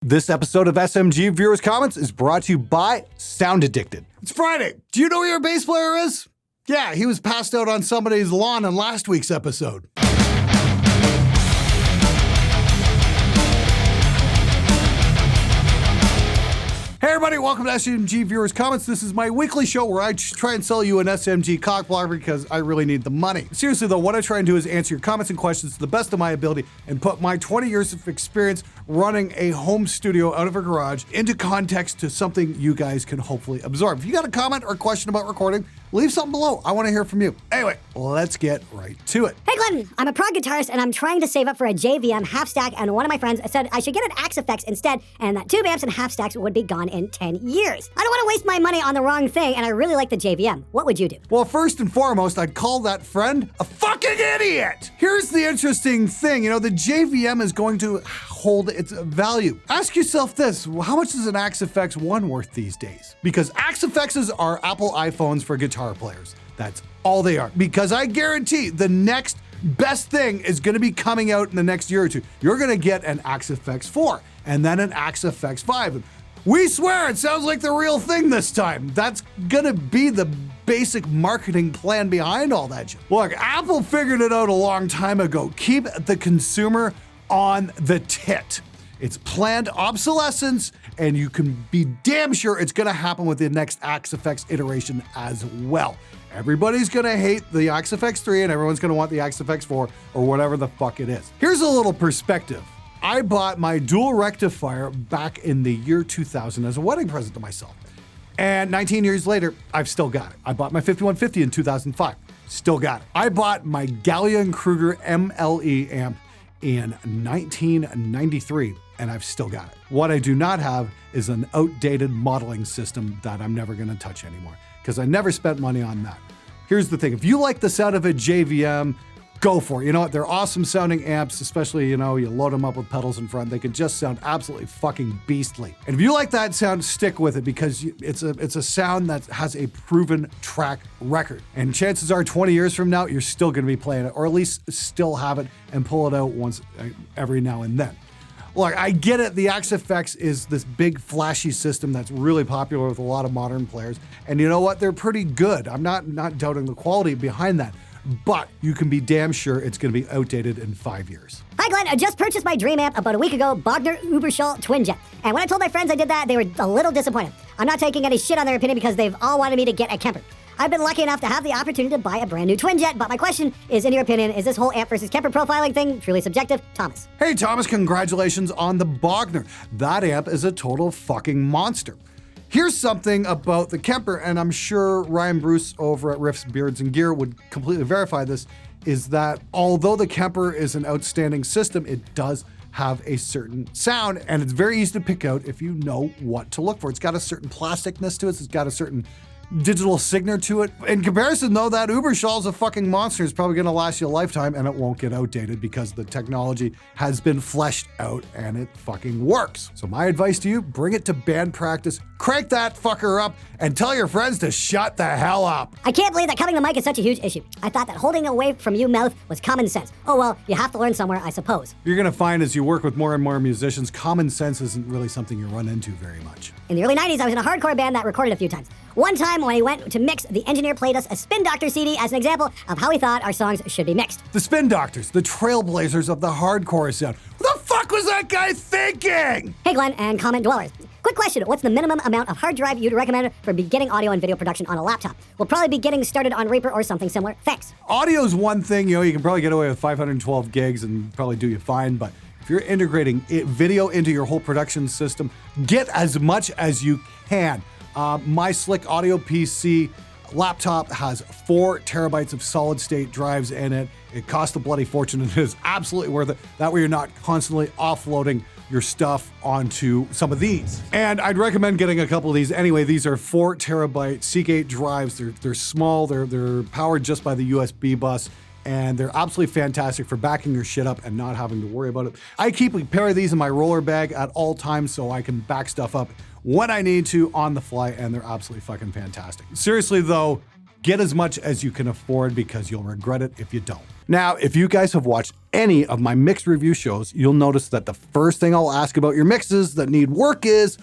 This episode of SMG Viewers Comments is brought to you by Sound Addicted. It's Friday. Do you know who your bass player is? Yeah, he was passed out on somebody's lawn in last week's episode. Hey everybody, welcome to SMG Viewers Comments. This is my weekly show where I try and sell you an SMG cock blocker because I really need the money. Seriously though, what I try and do is answer your comments and questions to the best of my ability and put my 20 years of experience running a home studio out of a garage into context to something you guys can hopefully absorb. If you got a comment or question about recording, leave something below. I want to hear from you. Anyway, let's get right to it. Hey Glenn, I'm a prog guitarist and I'm trying to save up for a JVM half stack, and one of my friends said I should get an AxeFX instead and that tube amps and half stacks would be gone in 10 years. I don't want to waste my money on the wrong thing and I really like the JVM. What would you do? Well, first and foremost, I'd call that friend a fucking idiot. Here's the interesting thing, the JVM is going to hold its value. Ask yourself this, how much is an AxeFX 1 worth these days? Because AxeFXs are Apple iPhones for guitar players. That's all they are. Because I guarantee the next best thing is going to be coming out in the next year or two. You're going to get an AxeFX 4 and then an AxeFX 5. We swear it sounds like the real thing this time. That's going to be the basic marketing plan behind all that shit. Look, Apple figured it out a long time ago. Keep the consumer on the tit. It's planned obsolescence, and you can be damn sure it's gonna happen with the next AxeFX iteration as well. Everybody's gonna hate the AxeFX 3 and everyone's gonna want the AxeFX 4 or whatever the fuck it is. Here's a little perspective. I bought my dual rectifier back in the year 2000 as a wedding present to myself. And 19 years later, I've still got it. I bought my 5150 in 2005, still got it. I bought my Gallion Kruger MLE amp in 1993, and I've still got it. What I do not have is an outdated modeling system that I'm never gonna touch anymore, because I never spent money on that. Here's the thing, if you like the sound of a JVM, go for it. You know what, they're awesome sounding amps, especially, you load them up with pedals in front, they can just sound absolutely fucking beastly. And if you like that sound, stick with it, because it's a sound that has a proven track record. And chances are 20 years from now, you're still gonna be playing it, or at least still have it and pull it out once every now and then. Look, I get it, the AxeFX is this big flashy system that's really popular with a lot of modern players. And you know what, they're pretty good. I'm not doubting the quality behind that. But you can be damn sure it's going to be outdated in 5 years. Hi Glenn, I just purchased my dream amp about a week ago, Bogner Uberschall Twin Jet. And when I told my friends I did that, they were a little disappointed. I'm not taking any shit on their opinion because they've all wanted me to get a Kemper. I've been lucky enough to have the opportunity to buy a brand new Twin Jet, but my question is, in your opinion, is this whole amp versus Kemper profiling thing truly subjective? Thomas. Hey Thomas, congratulations on the Bogner. That amp is a total fucking monster. Here's something about the Kemper, and I'm sure Ryan Bruce over at Riffs, Beards, and Gear would completely verify this, is that although the Kemper is an outstanding system, it does have a certain sound, and it's very easy to pick out if you know what to look for. It's got a certain plasticness to it, it's got a certain digital signature to it. In comparison though, that Uberschall's a fucking monster. It's probably gonna last you a lifetime and it won't get outdated because the technology has been fleshed out and it fucking works. So my advice to you, bring it to band practice, crank that fucker up, and tell your friends to shut the hell up. I can't believe that covering the mic is such a huge issue. I thought that holding away from you mouth was common sense. Oh well, you have to learn somewhere, I suppose. You're gonna find as you work with more and more musicians, common sense isn't really something you run into very much. In the early 90s, I was in a hardcore band that recorded a few times. One time when he went to mix, the engineer played us a Spin Doctor CD as an example of how he thought our songs should be mixed. The Spin Doctors, the trailblazers of the hardcore sound. What the fuck was that guy thinking? Hey Glenn and comment dwellers. Quick question, what's the minimum amount of hard drive you'd recommend for beginning audio and video production on a laptop? We'll probably be getting started on Reaper or something similar. Thanks. Audio's one thing, you can probably get away with 512 gigs and probably do you fine, but if you're integrating video into your whole production system, get as much as you can. My Slick Audio PC laptop has 4 terabytes of solid state drives in it. It costs a bloody fortune and it is absolutely worth it. That way you're not constantly offloading your stuff onto some of these. And I'd recommend getting a couple of these anyway. These are 4 terabyte Seagate drives. They're small, they're powered just by the USB bus, and they're absolutely fantastic for backing your shit up and not having to worry about it. I keep a pair of these in my roller bag at all times so I can back stuff up when I need to on the fly, and they're absolutely fucking fantastic. Seriously though, Get as much as you can afford because you'll regret it if you don't. Now, if you guys have watched any of my mix review shows, you'll notice that the first thing I'll ask about your mixes that need work is,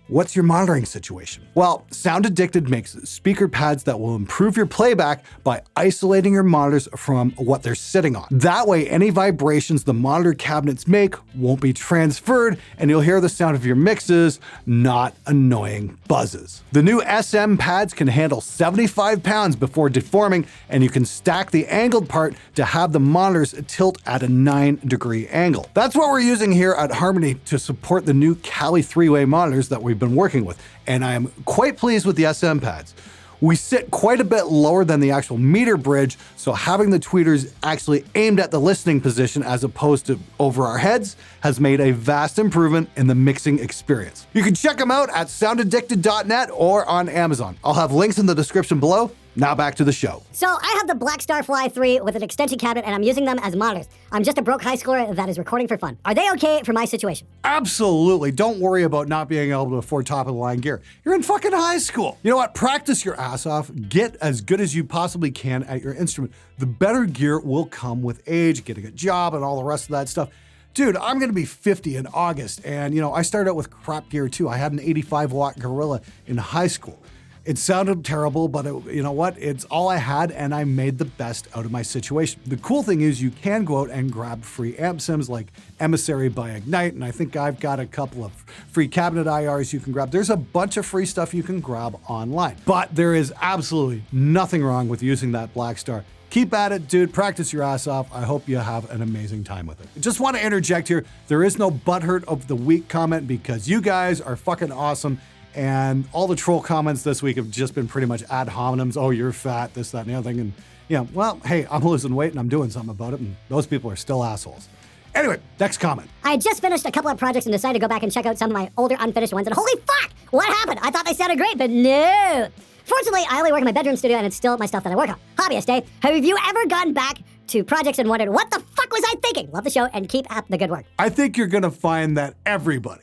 what's your monitoring situation? Well, Sound Addicted makes speaker pads that will improve your playback by isolating your monitors from what they're sitting on. That way, any vibrations the monitor cabinets make won't be transferred, and you'll hear the sound of your mixes, not annoying buzzes. The new SM pads can handle 75 pounds before deforming, and you can stack the angled part to have the monitors tilt at a 9-degree angle. That's what we're using here at Harmony to support the new Kali 3-way monitors that we've been working with, and I am quite pleased with the SM pads. We sit quite a bit lower than the actual meter bridge, so having the tweeters actually aimed at the listening position as opposed to over our heads has made a vast improvement in the mixing experience. You can check them out at soundaddicted.net or on Amazon. I'll have links in the description below. Now back to the show. So I have the Blackstar Fly 3 with an extension cabinet and I'm using them as monitors. I'm just a broke high schooler that is recording for fun. Are they okay for my situation? Absolutely. Don't worry about not being able to afford top-of-the-line gear. You're in fucking high school. You know what? Practice your ass off. Get as good as you possibly can at your instrument. The better gear will come with age, getting a job, and all the rest of that stuff. Dude, I'm gonna be 50 in August, and you know, I started out with crap gear too. I had an 85-watt Gorilla in high school. It sounded terrible, but you know what? It's all I had, and I made the best out of my situation. The cool thing is you can go out and grab free amp sims like Emissary by Ignite, and I think I've got a couple of free cabinet IRs you can grab. There's a bunch of free stuff you can grab online, but there is absolutely nothing wrong with using that Blackstar. Keep at it, dude. Practice your ass off. I hope you have an amazing time with it. Just want to interject here. There is no butthurt of the week comment because you guys are fucking awesome. And all the troll comments this week have just been pretty much ad hominems. Oh, you're fat, this, that, and the other thing. And yeah, well, hey, I'm losing weight and I'm doing something about it. And those people are still assholes. Anyway, next comment. I had just finished a couple of projects and decided to go back and check out some of my older unfinished ones. And holy fuck, what happened? I thought they sounded great, but no. Fortunately, I only work in my bedroom studio and it's still my stuff that I work on. Hobbyist day. Have you ever gone back to projects and wondered, what the fuck was I thinking? Love the show and keep up the good work. I think you're going to find that everybody,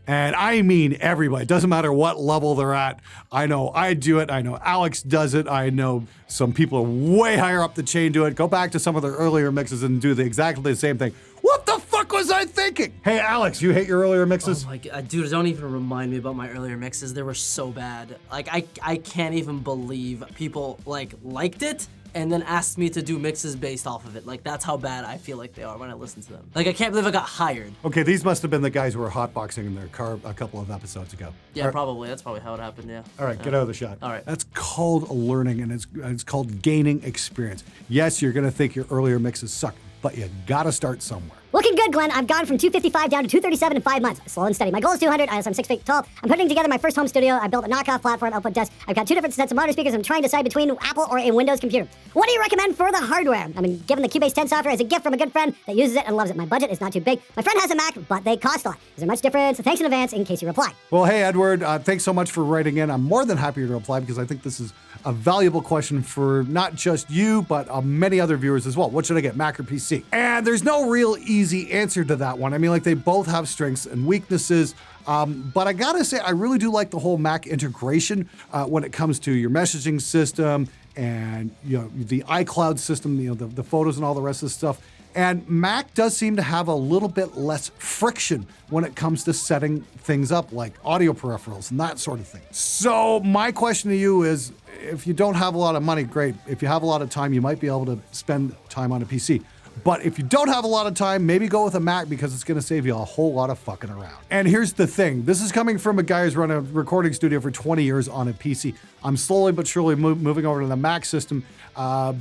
and I mean everybody, it doesn't matter what level they're at. I know I do it. I know Alex does it. I know some people are way higher up the chain do it. Go back to some of their earlier mixes and do exactly the same thing. What the fuck was I thinking? Hey, Alex, you hate your earlier mixes? Oh my god, dude, don't even remind me about my earlier mixes. They were so bad. Like, I can't even believe people, liked it and then asked me to do mixes based off of it. Like, that's how bad I feel like they are when I listen to them. Like, I can't believe I got hired. Okay, these must have been the guys who were hotboxing in their car a couple of episodes ago. Yeah, probably. That's probably how it happened, yeah. All right, get out of the shot. All right. That's called learning, and it's called gaining experience. Yes, you're gonna think your earlier mixes suck, but you gotta start somewhere. Looking good, Glenn. I've gone from 255 down to 237 in 5 months. Slow and steady. My goal is 200. I'm 6 feet tall. I'm putting together my first home studio. I built a knockoff platform output desk. I've got 2 different sets of monitor speakers. I'm trying to decide between Apple or a Windows computer. What do you recommend for the hardware? I mean, given the Cubase 10 software as a gift from a good friend that uses it and loves it. My budget is not too big. My friend has a Mac, but they cost a lot. Is there much difference? Thanks in advance in case you reply. Well, hey, Edward, thanks so much for writing in. I'm more than happy to reply because I think this is a valuable question for not just you, but many other viewers as well. What should I get, Mac or PC? And there's no real easy answer to that one. I mean, like, they both have strengths and weaknesses, but I gotta say, I really do like the whole Mac integration when it comes to your messaging system and, you know, the iCloud system, you know, the photos and all the rest of the stuff. And Mac does seem to have a little bit less friction when it comes to setting things up like audio peripherals and that sort of thing. So my question to you is, if you don't have a lot of money, great. If you have a lot of time, you might be able to spend time on a PC. But if you don't have a lot of time, maybe go with a Mac because it's gonna save you a whole lot of fucking around. And here's the thing. This is coming from a guy who's run a recording studio for 20 years on a PC. I'm slowly but surely moving over to the Mac system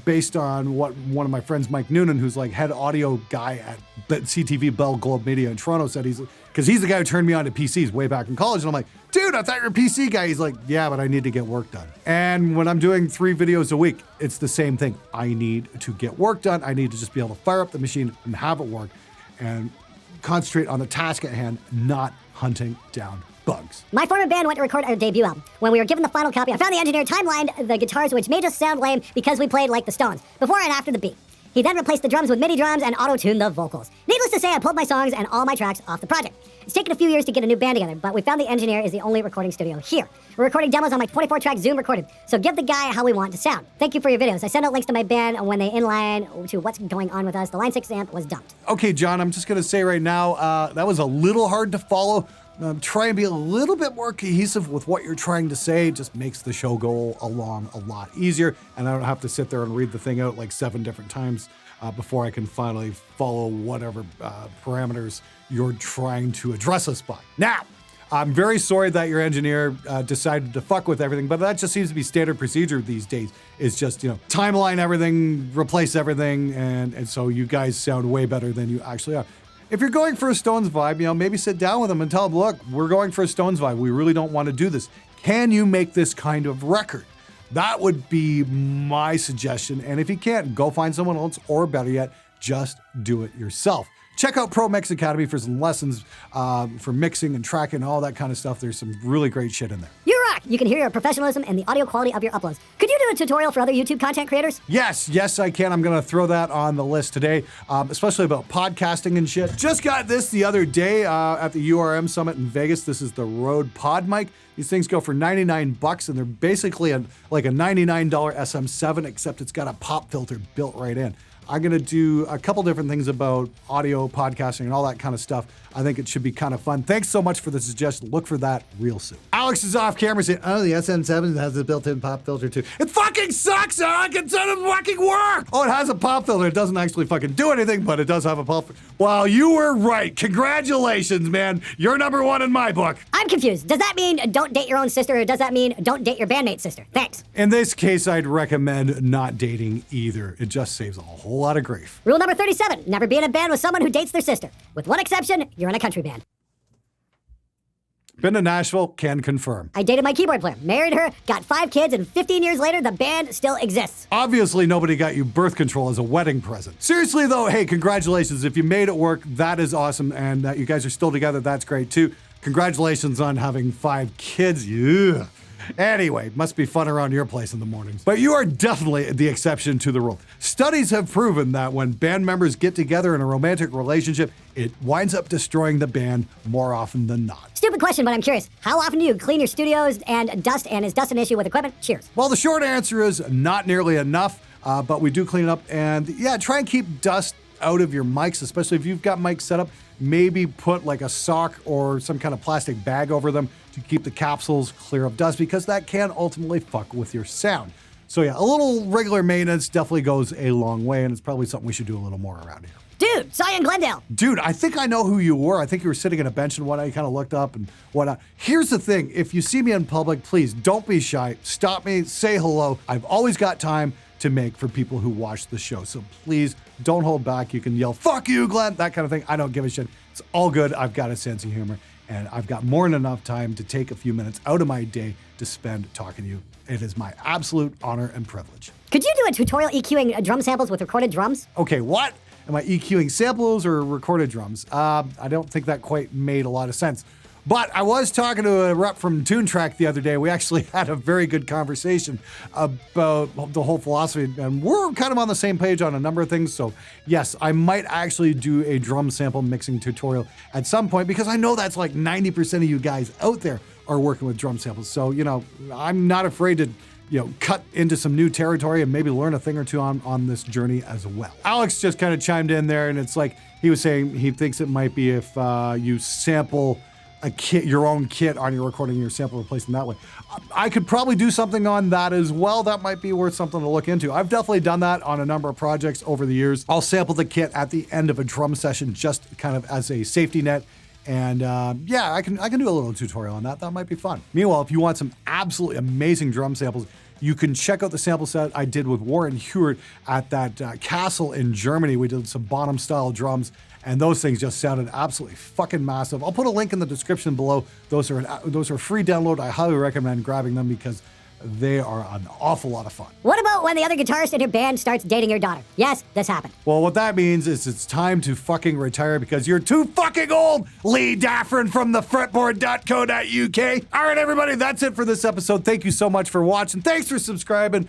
based on what one of my friends, Mike Noonan, who's like head audio guy at CTV Bell Globe Media in Toronto, said because he's the guy who turned me on to PCs way back in college. And I'm like, dude, I thought you're a PC guy. He's like, yeah, but I need to get work done. And when I'm doing 3 videos a week, it's the same thing. I need to get work done. I need to just be able to fire up the machine and have it work and concentrate on the task at hand, not hunting down bugs. My former band went to record our debut album. When we were given the final copy, I found the engineer timelined the guitars, which made us sound lame because we played like the Stones, before and after the beat. He then replaced the drums with MIDI drums and auto-tuned the vocals. Needless to say, I pulled my songs and all my tracks off the project. It's taken a few years to get a new band together, but we found the engineer is the only recording studio here. We're recording demos on my 24-track Zoom recorder, so give the guy how we want to sound. Thank you for your videos. I send out links to my band when they inline to what's going on with us. The Line 6 amp was dumped. Okay, John, I'm just going to say right now, that was a little hard to follow. Try and be a little bit more cohesive with what you're trying to say. It just makes the show go along a lot easier, and I don't have to sit there and read the thing out like 7 different times before I can finally follow whatever parameters you're trying to address us by. Now, I'm very sorry that your engineer decided to fuck with everything, but that just seems to be standard procedure these days. It's just, timeline everything, replace everything, and so you guys sound way better than you actually are. If you're going for a Stones vibe, maybe sit down with them and tell them, look, we're going for a Stones vibe. We really don't want to do this. Can you make this kind of record? That would be my suggestion. And if you can't, go find someone else, or better yet, just do it yourself. Check out Pro Mix Academy for some lessons for mixing and tracking, all that kind of stuff. There's some really great shit in there. You rock! You can hear your professionalism and the audio quality of your uploads. Could you do a tutorial for other YouTube content creators? Yes, I can. I'm going to throw that on the list today, especially about podcasting and shit. Just got this the other day at the URM Summit in Vegas. This is the Rode Pod Mic. These things go for $99, and they're basically like a $99 SM7, except it's got a pop filter built right in. I'm going to do a couple different things about audio, podcasting, and all that kind of stuff. I think it should be kind of fun. Thanks so much for the suggestion. Look for that real soon. Alex is off camera saying, oh, the SM7 has a built-in pop filter too. It fucking sucks, Alex! It doesn't fucking work! Oh, it has a pop filter. It doesn't actually fucking do anything, but it does have a pop filter. Well, you were right. Congratulations, man. You're number one in my book. I'm confused. Does that mean don't date your own sister, or does that mean don't date your bandmate's sister? Thanks. In this case, I'd recommend not dating either. It just saves a whole lot of grief. Rule number 37, never be in a band with someone who dates their sister. With one exception, you're in a country band. Been to Nashville, can confirm. I dated my keyboard player, married her, got 5 kids, and 15 years later, the band still exists. Obviously, nobody got you birth control as a wedding present. Seriously, though, hey, congratulations. If you made it work, that is awesome, and that you guys are still together, that's great, too. Congratulations on having 5 kids. Yeah. Anyway, must be fun around your place in the mornings. But you are definitely the exception to the rule. Studies have proven that when band members get together in a romantic relationship, it winds up destroying the band more often than not. Stupid question, but I'm curious. How often do you clean your studios and dust, and is dust an issue with equipment? Cheers. Well, the short answer is not nearly enough, but we do clean it up. And yeah, try and keep dust out of your mics, especially if you've got mics set up. Maybe put like a sock or some kind of plastic bag over them to keep the capsules clear of dust, because that can ultimately fuck with your sound. So yeah, a little regular maintenance definitely goes a long way, and it's probably something we should do a little more around here. Dude, saw you in Glendale. Dude, I think I know who you were. I think you were sitting at a bench and whatnot. You kind of looked up and whatnot. Here's the thing. If you see me in public, please don't be shy. Stop me, say hello. I've always got time to make for people who watch the show. So please don't hold back. You can yell, fuck you, Glenn, that kind of thing. I don't give a shit. It's all good. I've got a sense of humor, and I've got more than enough time to take a few minutes out of my day to spend talking to you. It is my absolute honor and privilege. Could you do a tutorial EQing drum samples with recorded drums? Okay, what? Am I EQing samples or recorded drums? I don't think that quite made a lot of sense. But I was talking to a rep from TuneTrack the other day. We actually had a very good conversation about the whole philosophy, and we're kind of on the same page on a number of things. So yes, I might actually do a drum sample mixing tutorial at some point, because I know that's like 90% of you guys out there are working with drum samples. So, I'm not afraid to cut into some new territory and maybe learn a thing or two on this journey as well. Alex just kind of chimed in there, and it's like he was saying he thinks it might be if you sample a kit, your own kit on your recording, your sample replacement that way. I could probably do something on that as well. That might be worth something to look into. I've definitely done that on a number of projects over the years. I'll sample the kit at the end of a drum session, just kind of as a safety net. And yeah, I can do a little tutorial on that. That might be fun. Meanwhile, if you want some absolutely amazing drum samples, you can check out the sample set I did with Warren Hewart at that castle in Germany. We did some bottom style drums, and those things just sounded absolutely fucking massive. I'll put a link in the description below. Those are free download. I highly recommend grabbing them, because They are an awful lot of fun. What about when the other guitarist in your band starts dating your daughter? Yes, this happened. Well, what that means is it's time to fucking retire because you're too fucking old, Lee Daffrin from the fretboard.co.uk. All right, everybody, that's it for this episode. Thank you so much for watching. Thanks for subscribing.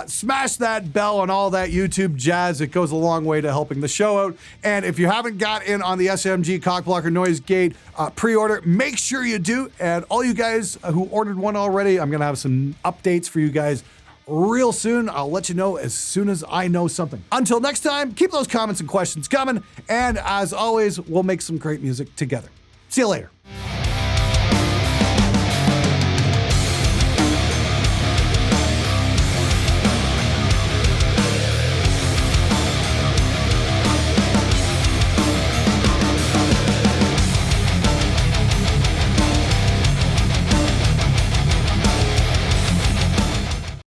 Smash that bell and all that YouTube jazz. It goes a long way to helping the show out. And if you haven't got in on the SMG Cockblocker Noise Gate pre-order, make sure you do. And all you guys who ordered one already, I'm going to have some updates for you guys real soon. I'll let you know as soon as I know something. Until next time, keep those comments and questions coming. And as always, we'll make some great music together. See you later.